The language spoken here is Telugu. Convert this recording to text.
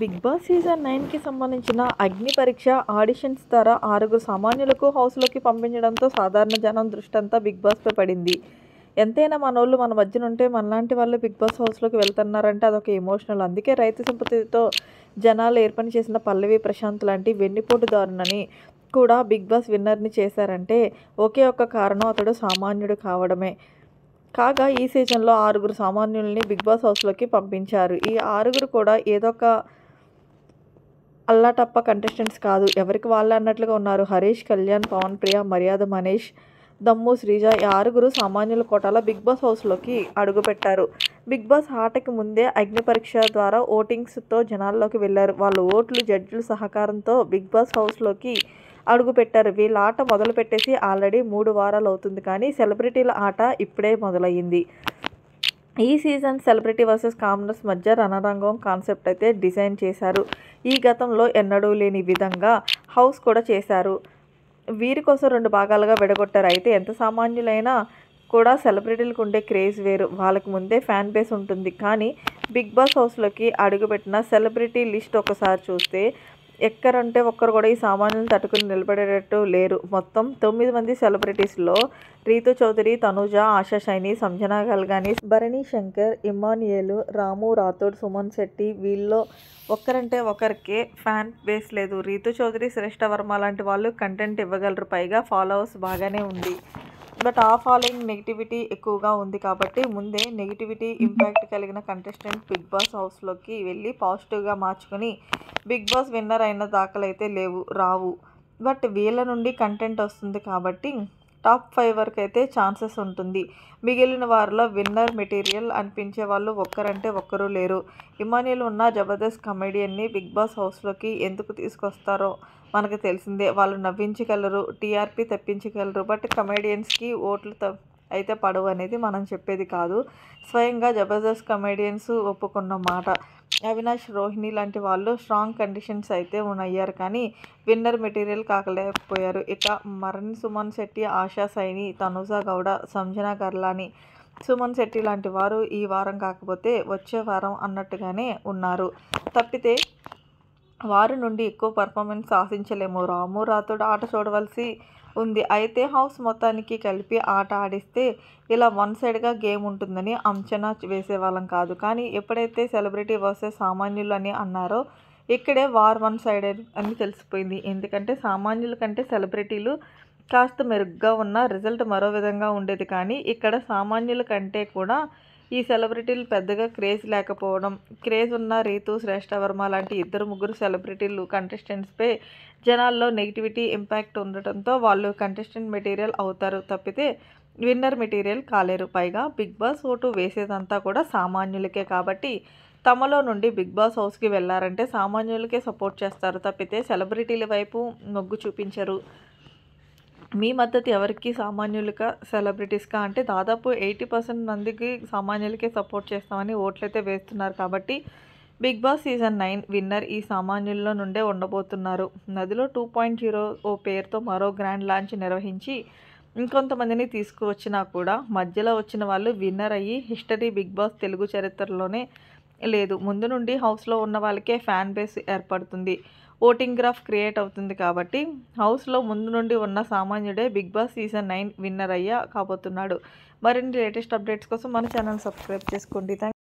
బిగ్ బాస్ సీజన్ 9కి సంబంధించిన అగ్ని పరీక్ష ఆడిషన్స్ ద్వారా 6 సామాన్యులకు హౌస్లోకి పంపించడంతో సాధారణ జనం దృష్టంతా బిగ్ బాస్పై పడింది. ఎంతైనా మనోళ్ళు మన మధ్యనుంటే మనలాంటి వాళ్ళు బిగ్ బాస్ హౌస్లోకి వెళ్తున్నారంటే అదొక ఎమోషనల్. అందుకే రైతు సింపతితో జనాలు ఏర్పని చేసిన పల్లవి ప్రశాంత్ లాంటి వెన్నుపోటుదారునని కూడా బిగ్ బాస్ విన్నర్ని చేశారంటే ఒకే ఒక్క కారణం, అతడు సామాన్యుడు కావడమే. కాగా ఈ సీజన్లో 6 సామాన్యుల్ని బిగ్ బాస్ హౌస్లోకి పంపించారు. ఈ 6 కూడా ఏదో ఒక అల్లాటప్ప కంటెస్టెంట్స్ కాదు, ఎవరికి వాళ్ళే అన్నట్లుగా ఉన్నారు. హరీష్, కళ్యాణ్, పవన్ ప్రియ, మర్యాద మనీష్, దమ్ము శ్రీజ ఈ 6 సామాన్యుల కోటాలో బిగ్ బాస్ హౌస్లోకి అడుగుపెట్టారు. బిగ్ బాస్ ఆటకి ముందే అగ్ని పరీక్ష ద్వారా ఓటింగ్స్తో జనాల్లోకి వెళ్లారు. వాళ్ళ ఓట్లు, జడ్జిల సహకారంతో బిగ్ బాస్ హౌస్లోకి అడుగుపెట్టారు. వీళ్ళ ఆట మొదలు పెట్టేసి ఆల్రెడీ 3 వారాలు అవుతుంది. కానీ సెలబ్రిటీల ఆట ఇప్పుడే మొదలయ్యింది. ఈ సీజన్ సెలబ్రిటీ వర్సెస్ కామనర్స్ మధ్య రణరంగం కాన్సెప్ట్ అయితే డిజైన్ చేశారు. ఈ గతంలో ఎన్నడూ లేని విధంగా హౌస్ కూడా చేశారు. వీరి కోసం 2 భాగాలుగా విడగొట్టారు. అయితే ఎంత సామాన్యులైనా కూడా సెలబ్రిటీలకు ఉండే క్రేజ్ వేరు. వాళ్ళకి ముందే ఫ్యాన్ బేస్ ఉంటుంది. కానీ బిగ్ బాస్ హౌస్లోకి అడుగుపెట్టిన సెలబ్రిటీ లిస్ట్ ఒకసారి చూస్తే ఎక్కరంటే ఒక్కరు కూడా ఈ సామాన్యులను తట్టుకుని నిలబడేటట్టు లేరు. మొత్తం 9 మంది సెలబ్రిటీస్లో రీతు చౌదరి, తనూజ, ఆశా షైని, సంజనా గల్గాని, భరణి శంకర్, ఇమ్మాన్యుయేల్, రాము రాథోడ్, సుమన్ శెట్టి వీళ్ళలో ఒక్కరంటే ఒకరికే ఫ్యాన్ బేస్ లేదు. రీతు చౌదరి, శ్రేష్ఠ వర్మ లాంటి వాళ్ళు కంటెంట్ ఇవ్వగలరు. పైగా ఫాలోవర్స్ బాగానే ఉంది. బట్ ఆ ఫాలోయింగ్ నెగిటివిటీ ఎక్కువగా ఉంది. కాబట్టి ముందే నెగిటివిటీ ఇంపాక్ట్ కలిగిన కంటెస్టెంట్ బిగ్ బాస్ హౌస్లోకి వెళ్ళి పాజిటివ్గా మార్చుకుని బిగ్ బాస్ విన్నర్ అయిన దాఖలైతే రావు. బట్ వీళ్ళ నుండి కంటెంట్ వస్తుంది కాబట్టి టాప్ 5 వరకు అయితే ఛాన్సెస్ ఉంటుంది. మిగిలిన వారిలో విన్నర్ మెటీరియల్ అనిపించే వాళ్ళు ఒక్కరంటే ఒక్కరూ లేరు. ఇమాన్యుయేల్ ఉన్న జబర్దస్త్ కమెడియన్ని బిగ్ బాస్ హౌస్లోకి ఎందుకు తీసుకొస్తారో మనకు తెలిసిందే. వాళ్ళు నవ్వించగలరు, టీఆర్పీ తెప్పించగలరు. బట్ కమెడియన్స్కి ఓట్లు అయితే పడవు అనేది మనం చెప్పేది కాదు. స్వయంగా జబర్దస్త్ కమెడియన్స్ ఒప్పుకున్న మాట. అవినాష్, రోహిణి లాంటి వాళ్ళు స్ట్రాంగ్ కండిషన్స్ అయితే అయ్యారు. కానీ విన్నర్ మెటీరియల్ కాకలేకపోయారు. ఇక మరణి, సుమన్ శెట్టి, ఆశా సైని, తనుజ గౌడ, సంజనా గర్లాని, సుమన్ శెట్టి లాంటి వారు ఈ వారం కాకపోతే వచ్చే వారం అన్నట్టుగానే ఉన్నారు. తప్పితే వారి నుండి ఎక్కువ పర్ఫార్మెన్స్ ఆశించలేము. రాము రాథోడ్ ఆట చూడవలసి ఉంది. అయితే హౌస్ మొత్తానికి కలిపి ఆట ఆడిస్తే ఇలా వన్ సైడ్గా గేమ్ ఉంటుందని అంచనా వేసేవాళ్ళం కాదు. కానీ ఎప్పుడైతే సెలబ్రిటీ వర్సెస్ సామాన్యులు అని అన్నారో ఇక్కడే వార్ వన్ సైడెడ్ అని తెలిసిపోయింది. ఎందుకంటే సామాన్యుల కంటే సెలబ్రిటీలు కాస్త మెరుగ్గా ఉన్న రిజల్ట్ మరో విధంగా ఉండేది. కానీ ఇక్కడ సామాన్యుల కంటే కూడా ఈ సెలబ్రిటీలు పెద్దగా క్రేజ్ లేకపోవడం, క్రేజ్ ఉన్న రీతు, శ్రేష్ఠ వర్మ లాంటి 2-3 సెలబ్రిటీలు కంటెస్టెంట్స్పై జనాల్లో నెగిటివిటీ ఇంపాక్ట్ ఉండటంతో వాళ్ళు కంటెస్టెంట్ మెటీరియల్ అవుతారు తప్పితే విన్నర్ మెటీరియల్ కాలేరు. పైగా బిగ్ బాస్ ఓటు వేసేదంతా కూడా సామాన్యులకే కాబట్టి తమలో నుండి బిగ్ బాస్ హౌస్కి వెళ్ళారంటే సామాన్యులకే సపోర్ట్ చేస్తారు తప్పితే సెలబ్రిటీల వైపు మొగ్గు చూపించరు. మీ మద్దతు ఎవరికి, సామాన్యులకా సెలబ్రిటీస్కా అంటే దాదాపు 80% మందికి సామాన్యులకే సపోర్ట్ చేస్తామని ఓట్లయితే వేస్తున్నారు. కాబట్టి బిగ్ బాస్ సీజన్ 9 విన్నర్ ఈ సామాన్యుల్లో నుండే ఉండబోతున్నారు. నదిలో 2.0 ఓ పేరుతో మరో గ్రాండ్ లాంచ్ నిర్వహించి ఇంకొంతమందిని తీసుకువచ్చినా కూడా మధ్యలో వచ్చిన వాళ్ళు విన్నర్ అయ్యి హిస్టరీ బిగ్ బాస్ తెలుగు చరిత్రలోనే లేదు. ముందు నుండి హౌస్లో ఉన్న వాళ్ళకే ఫ్యాన్ బేస్ ఏర్పడుతుంది, ఓటింగ్ గ్రాఫ్ క్రియేట్ అవుతుంది. కాబట్టి హౌస్లో ముందు నుండి ఉన్న సామాన్యుడే బిగ్ బాస్ సీజన్ 9 విన్నర్ కాబోతున్నాడు. మరిన్ని లేటెస్ట్ అప్డేట్స్ కోసం మన ఛానల్ సబ్స్క్రైబ్ చేసుకోండి.